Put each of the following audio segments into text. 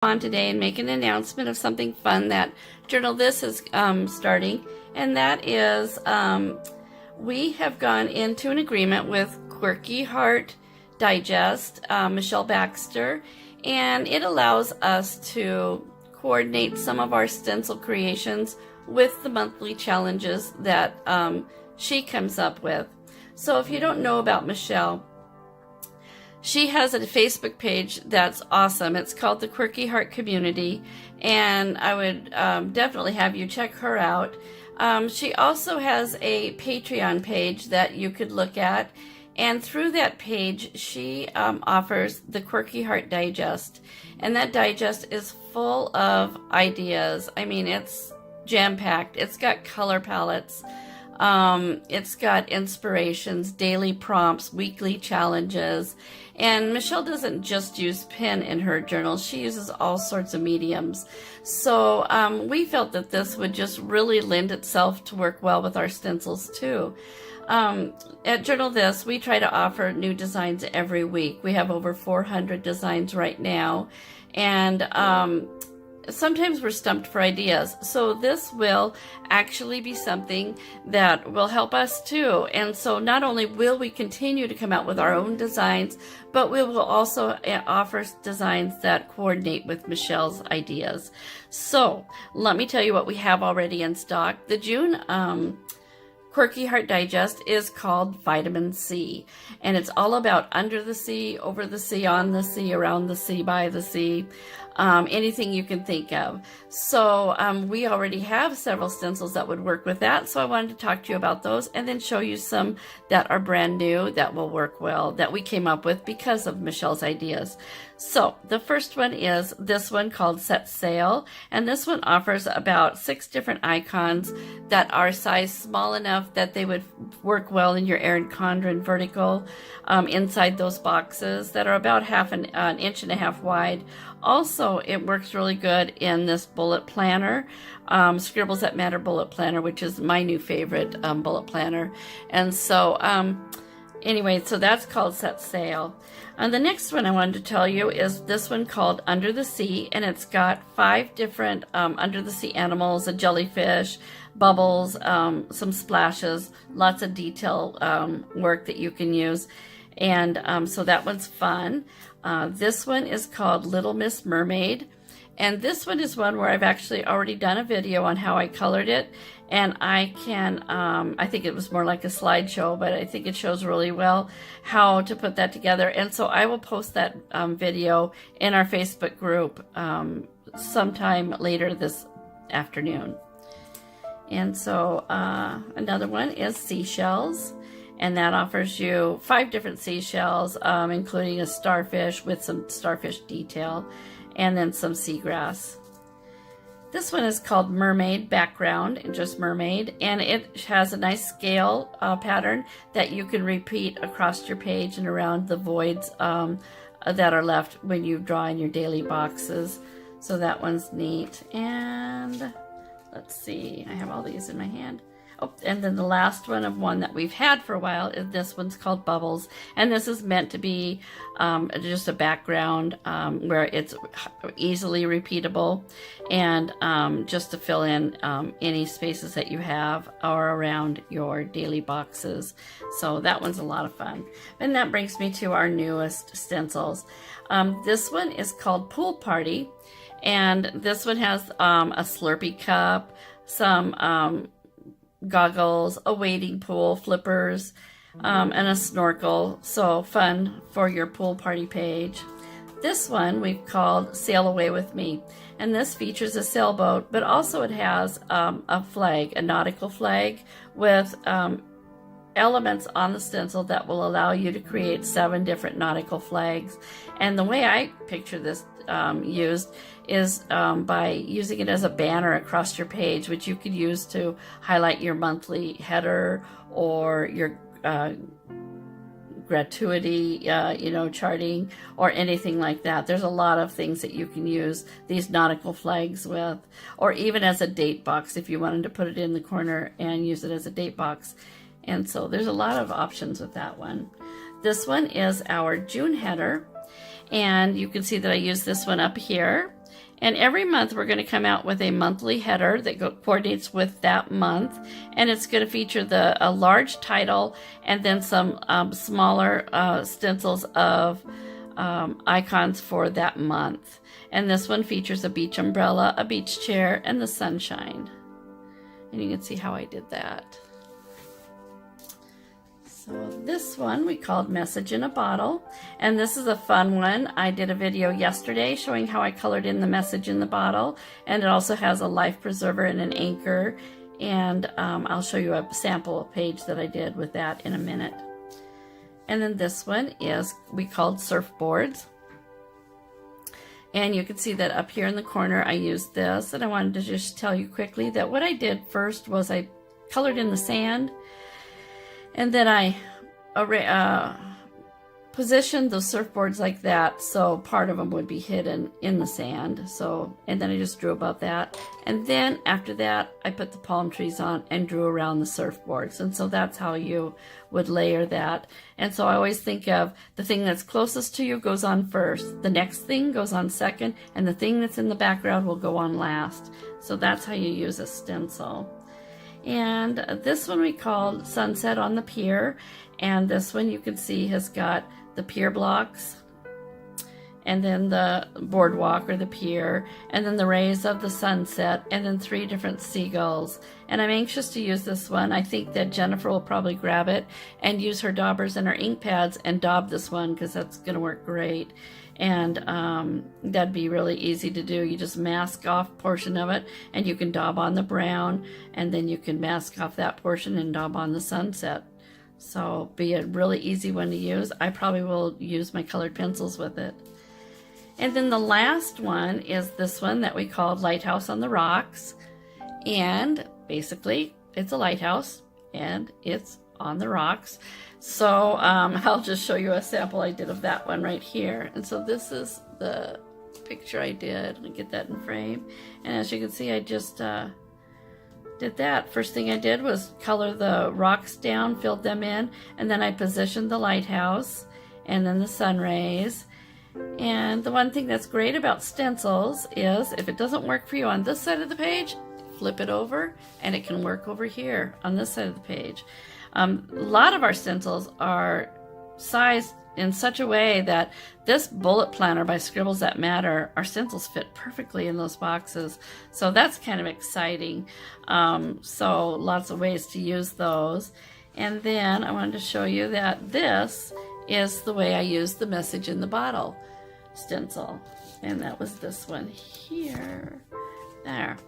On today and make an announcement of something fun that Journal This is starting, and that is we have gone into an agreement with Quirky Heart Digest, Michelle Baxter, and it allows us to coordinate some of our stencil creations with the monthly challenges that she comes up with. So if you don't know about Michelle, she has a Facebook page that's awesome. It's called the Quirky Heart Community, and I would definitely have you check her out. She also has a Patreon page that you could look at, and through that page, she offers the Quirky Heart Digest, and that digest is full of ideas. I mean, it's jam-packed. It's got color palettes. It's got inspirations, daily prompts, weekly challenges, and Michelle doesn't just use pen in her journal. She uses all sorts of mediums. So we felt that this would just really lend itself to work well with our stencils too. At Journal This, we try to offer new designs every week. We have over 400 designs right now, and sometimes we're stumped for ideas. So this will actually be something that will help us too. And so not only will we continue to come out with our own designs, but we will also offer designs that coordinate with Michelle's ideas. So let me tell you what we have already in stock. The June Quirky Heart Digest is called Vitamin C, and it's all about under the sea, over the sea, on the sea, around the sea, by the sea, anything you can think of. So we already have several stencils that would work with that, so I wanted to talk to you about those and then show you some that are brand new that will work well, that we came up with because of Michelle's ideas. So the first one is this one called Set Sail, and this one offers about 6 different icons that are sized small enough that they would work well in your Erin Condren vertical inside those boxes that are about an inch and a half wide. Also, it works really good in this bullet planner, Scribbles That Matter bullet planner, which is my new favorite bullet planner. And so anyway, so that's called Set Sail. And the next one I wanted to tell you is this one called Under the Sea, and it's got 5 different under the sea animals, a jellyfish, bubbles, some splashes, lots of detail work that you can use. And so that one's fun. This one is called Little Miss Mermaid. And this one is one where I've actually already done a video on how I colored it. And I can, I think it was more like a slideshow, but I think it shows really well how to put that together. And so I will post that video in our Facebook group sometime later this afternoon. And so another one is Seashells. And that offers you 5 different seashells, including a starfish with some starfish detail, and then some seagrass. This one is called Mermaid Background, and just mermaid, and it has a nice scale pattern that you can repeat across your page and around the voids that are left when you draw in your daily boxes. So that one's neat. And let's see, I have all these in my hand. Oh, and then the last one of one that we've had for a while is this one's called Bubbles, and this is meant to be just a background where it's easily repeatable, and just to fill in any spaces that you have or around your daily boxes. So that one's a lot of fun. And that brings me to our newest stencils. This one is called Pool Party, and this one has a Slurpee cup, some goggles, a wading pool, flippers, and a snorkel. So fun for your pool party page. This one we've called Sail Away With Me, and this features a sailboat, but also it has a flag, a nautical flag with elements on the stencil that will allow you to create 7 different nautical flags. And the way I picture this used is by using it as a banner across your page, which you could use to highlight your monthly header or your gratuity, charting, or anything like that. There's a lot of things that you can use these nautical flags with, or even as a date box if you wanted to put it in the corner and use it as a date box. And so there's a lot of options with that one. This one is our June header, and you can see that I use this one up here. And every month we're going to come out with a monthly header that coordinates with that month. And it's going to feature a large title and then some smaller stencils of icons for that month. And this one features a beach umbrella, a beach chair, and the sunshine. And you can see how I did that. So this one we called Message in a Bottle, and this is a fun one. I did a video yesterday showing how I colored in the message in the bottle, and it also has a life preserver and an anchor, and I'll show you a sample page that I did with that in a minute. And then this one is we called Surfboards. And you can see that up here in the corner I used this, and I wanted to just tell you quickly that what I did first was I colored in the sand, and then I positioned the surfboards like that so part of them would be hidden in the sand. So, and then I just drew above that, and then after that I put the palm trees on and drew around the surfboards. And so that's how you would layer that. And so I always think of the thing that's closest to you goes on first, the next thing goes on second, and the thing that's in the background will go on last. So that's how you use a stencil. And this one we called Sunset on the Pier, and this one you can see has got the pier blocks, and then the boardwalk or the pier, and then the rays of the sunset, and then 3 different seagulls. And I'm anxious to use this one. I think that Jennifer will probably grab it and use her daubers and her ink pads and daub this one, because that's going to work great. And that'd be really easy to do. You just mask off a portion of it, and you can daub on the brown, and then you can mask off that portion and daub on the sunset. So be a really easy one to use. I probably will use my colored pencils with it. And then the last one is this one that we called Lighthouse on the Rocks. And basically it's a lighthouse and it's on the rocks. So I'll just show you a sample I did of that one right here. And so this is the picture I did. Let me get that in frame. And as you can see, I just did that. First thing I did was color the rocks down, filled them in, and then I positioned the lighthouse and then the sun rays. And the one thing that's great about stencils is if it doesn't work for you on this side of the page, flip it over and it can work over here on this side of the page. A lot of our stencils are sized in such a way that this bullet planner by Scribbles That Matter, our stencils fit perfectly in those boxes. So that's kind of exciting. So lots of ways to use those. And then I wanted to show you that this is the way I use the Message in the Bottle stencil. And that was this one here. There.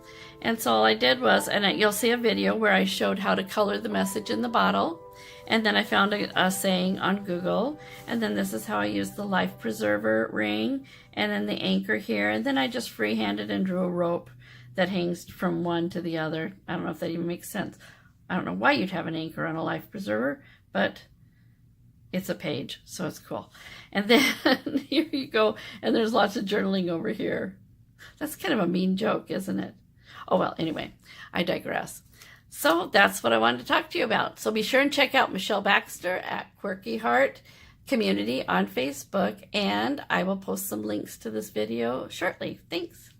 And so all I did was, and you'll see a video where I showed how to color the message in the bottle. And then I found a saying on Google. And then this is how I used the life preserver ring. And then the anchor here. And then I just freehanded and drew a rope that hangs from one to the other. I don't know if that even makes sense. I don't know why you'd have an anchor on a life preserver, but it's a page, so it's cool. And then here you go. And there's lots of journaling over here. That's kind of a mean joke, isn't it? Oh, well, anyway, I digress. So that's what I wanted to talk to you about. So be sure and check out Michelle Baxter at Quirky Heart Community on Facebook, and I will post some links to this video shortly. Thanks.